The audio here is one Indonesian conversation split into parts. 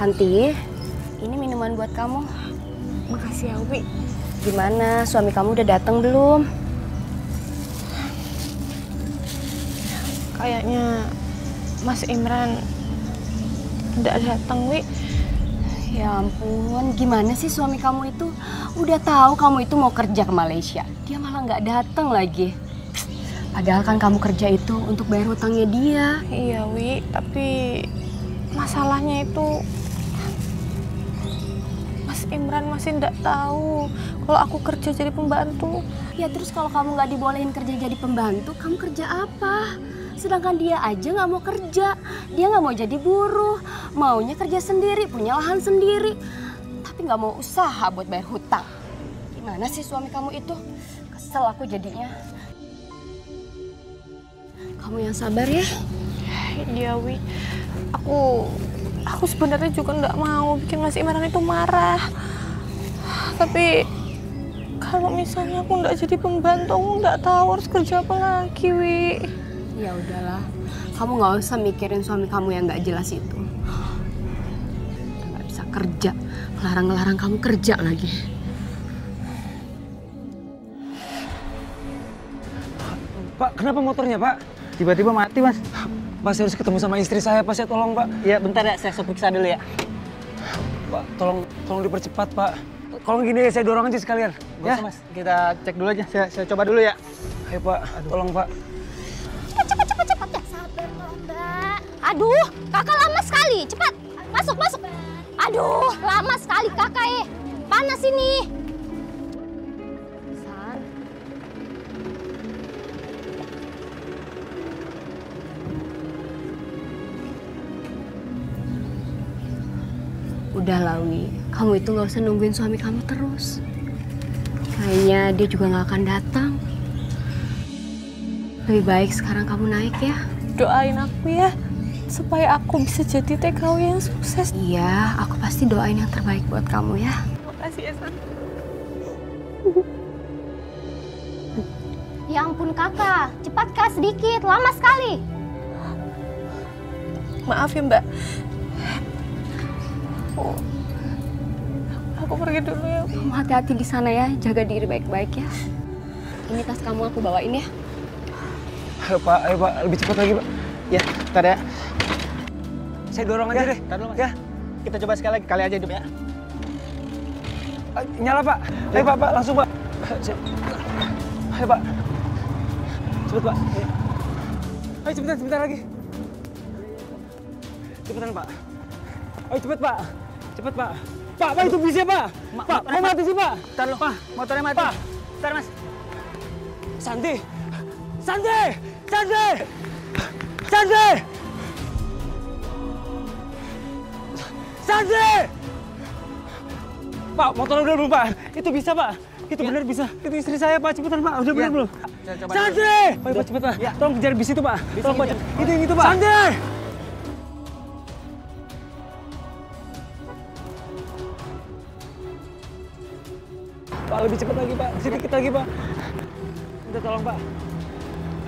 Santi, ini minuman buat kamu. Makasih ya, Wi. Gimana, suami kamu udah datang belum? Kayaknya Mas Imran udah datang, Wi. Ya ampun, gimana sih suami kamu itu? Udah tahu kamu itu mau kerja ke Malaysia, dia malah nggak datang lagi. Padahal kan kamu kerja itu untuk bayar hutangnya dia. Iya, Wi, tapi masalahnya itu Mas Imran masih nggak tahu kalau aku kerja jadi pembantu. Ya terus kalau kamu nggak dibolehin kerja jadi pembantu, kamu kerja apa? Sedangkan dia aja nggak mau kerja, dia nggak mau jadi buruh, maunya kerja sendiri, punya lahan sendiri, tapi nggak mau usaha buat bayar hutang. Gimana sih suami kamu itu? Kesel aku jadinya. Kamu yang sabar ya. Iya, Wi. Aku sebenarnya juga nggak mau bikin Mas Imran itu marah. Tapi kalau misalnya aku nggak jadi pembantu, aku nggak tahu harus kerja apa lagi, Wi. Ya udahlah, kamu nggak usah mikirin suami kamu yang nggak jelas itu. Nggak bisa kerja, ngelarang-ngelarang kamu kerja lagi. Pak, kenapa motornya, Pak? Tiba-tiba mati, Mas. Pak, saya harus ketemu sama istri saya, Pak. Saya tolong, Pak. Ya, bentar ya, saya periksa dulu ya. Pak, tolong dipercepat, Pak. Kalau gini, saya dorong aja sekalian. Ya, Mas. Kita cek dulu aja. Saya coba dulu ya. Ayo, Pak. Tolong, Pak. Cepat ya. Sabar loh, Mbak. Aduh, kakak lama sekali. Cepat, masuk. Aduh, lama sekali kakak ya. Panas ini. San. Udah Lawi, kamu itu nggak usah nungguin suami kamu terus. Kayaknya dia juga nggak akan datang. Lebih baik sekarang kamu naik ya. Doain aku ya, supaya aku bisa jadi TKW yang sukses. Iya, aku pasti doain yang terbaik buat kamu ya. Makasih ya, San. Ya ampun kakak, cepat kak sedikit, lama sekali. Maaf ya, Mbak. Aku pergi dulu ya. Kamu hati-hati di sana ya, jaga diri baik-baik ya. Ini tas kamu aku bawain ya. Ayo, Pak. Lebih cepat lagi, Pak. Ya, bentar ya. Saya dorong aja deh. Ntar dulu, Mas. Ya. Kita coba sekali lagi, kali aja hidup ya. Nyala, Pak. Ayo, Pak. Langsung, Pak. Ayo, Pak. Cepet, Pak. Ayo, cepetan, sebentar lagi. Cepetan, Pak. Ayo, cepet, Pak. Cepet, Pak. Pak, itu bisa, Pak. Pak, kok mati sih, Pak? Ntar lu, Pak. motornya mati. Pak. Ntar, Mas. Santi! Pak, motornya udah belum, Pak? Itu bisa, Pak. Itu benar bisa. Itu istri saya, Pak. Cepetan, Pak. Udah benar belum? Saya coba Santi! Pak, cepet, Pak. Ya. Tolong kejar bis itu, Pak. Bis Tolong, Pak. ini, Itu yang itu, Pak. Santi! Pak, lebih cepat lagi, Pak. Sedikit lagi, Pak. Minta tolong, Pak.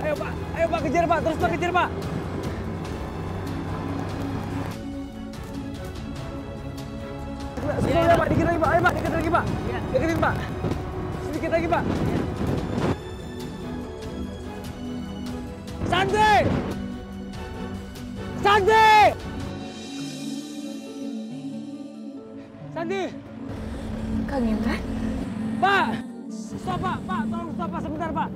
Ayo, Pak. Ayo, Pak. Kejar, Pak. Terus, Pak. Kejar, Pak. Sedikit lagi, Pak. Dikit lagi, Pak. Ayo, Pak. Dikit lagi, Pak. Deketin, Pak. Sedikit lagi, Pak. Santi! Santi! Kang Imran? Pak! Stop, Pak! Pak, tolong stop, Pak. Sebentar, Pak.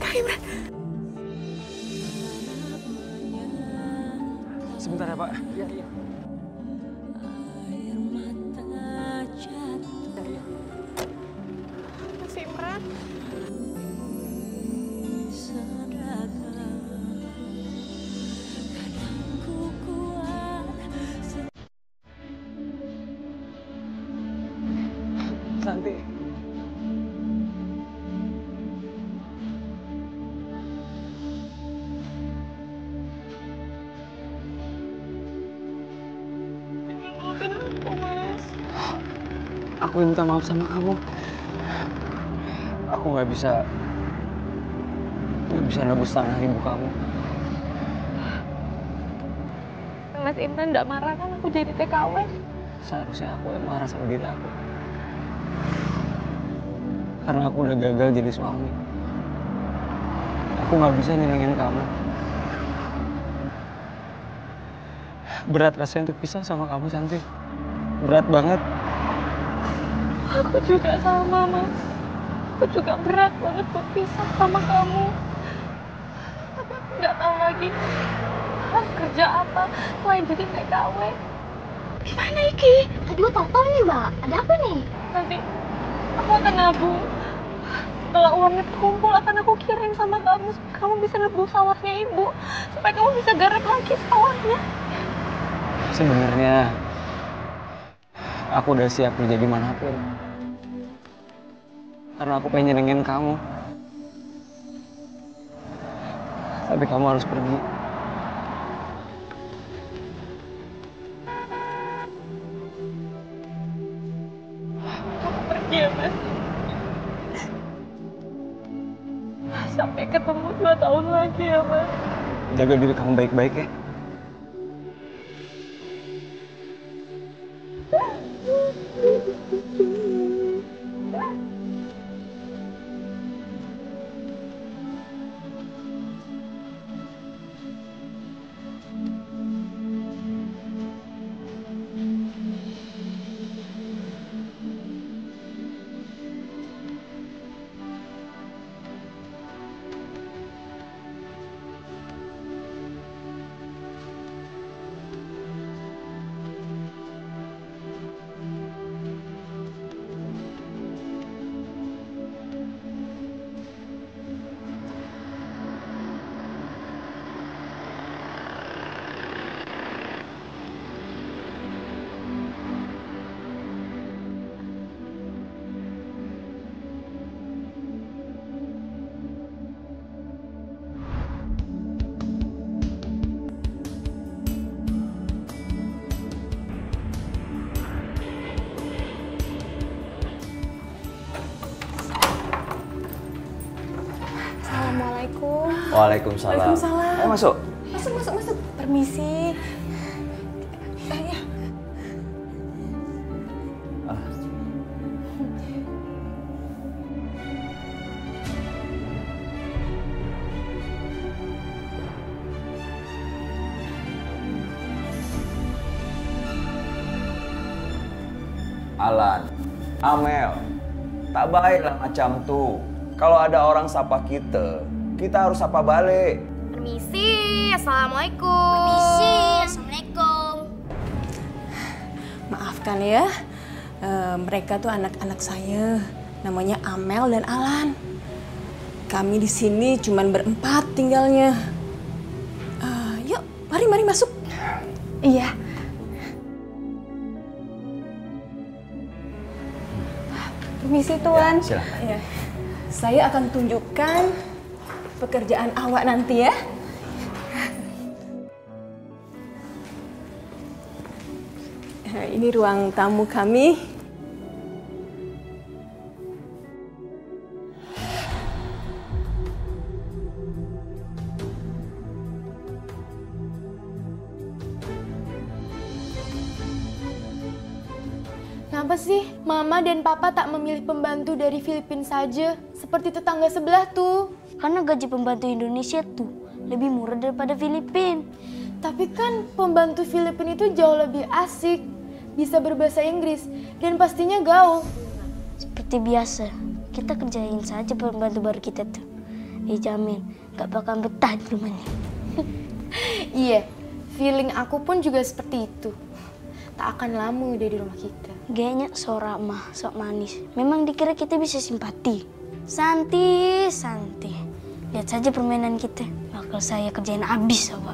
Kang Imran? Sebentar ya, Pak. Iya. Mas Imran? Santi. Maafin aku, Mas. Aku minta maaf sama kamu. Aku nggak bisa nebus tangan ibu kamu. Mas Imran nggak marah kan aku jadi TKW? Seharusnya aku yang marah sama diri aku. Karena aku udah gagal jadi suami. Aku nggak bisa nyenengin kamu. Berat rasanya untuk pisah sama kamu, Santi. Berat banget. Aku juga sama, Mas. Aku juga berat banget berpisah sama kamu. Tapi aku nggak tahu lagi harus kerja apa selain jadi TKW. Gimana iki? Aduh, total nih, Mbak. Ada apa nih? Nanti aku akan nabung. Kalau uangnya terkumpul akan aku kirim sama kamu. Kamu bisa nebus sawahnya ibu. Supaya kamu bisa garap lagi sawahnya. Sebenarnya aku udah siap kerja di manapun. Karena aku pengen nyenengin kamu. Tapi kamu harus pergi. Kamu pergi ya, Mas. Sampai ketemu 2 tahun lagi ya, Mas. Jaga diri kamu baik-baik ya. Assalamualaikum. Waalaikumsalam. Waalaikumsalam. Ayo masuk. Masuk. Permisi. Ya. Alan, Amel, tak baiklah macam tuh. Kalau ada orang sapa kita harus sapa balik. Permisi, assalamualaikum. Permisi, assalamualaikum. Maafkan ya, mereka tuh anak-anak saya. Namanya Amel dan Alan. Kami di sini cuman berempat tinggalnya. Yuk, mari masuk. Iya. Permisi Tuan. Ya, silakan. Ya. Saya akan tunjukkan pekerjaan awak nanti ya. Ini ruang tamu kami. Kenapa sih Mama dan Papa tak memilih pembantu dari Filipina saja, seperti tetangga sebelah tuh? Karena gaji pembantu Indonesia tuh lebih murah daripada Filipina. Tapi kan pembantu Filipina itu jauh lebih asik, bisa berbahasa Inggris, dan pastinya gaul. Seperti biasa, kita kerjain saja pembantu baru kita tuh. Dijamin gak bakal betah di rumahnya. Iya, feeling aku pun juga seperti itu. Tak akan lama dia di rumah kita. Gayanya sok ramah, sok manis. Memang dikira kita bisa simpati. Santi. Lihat saja permainan kita. Bakal saya kerjain abis, Sobat.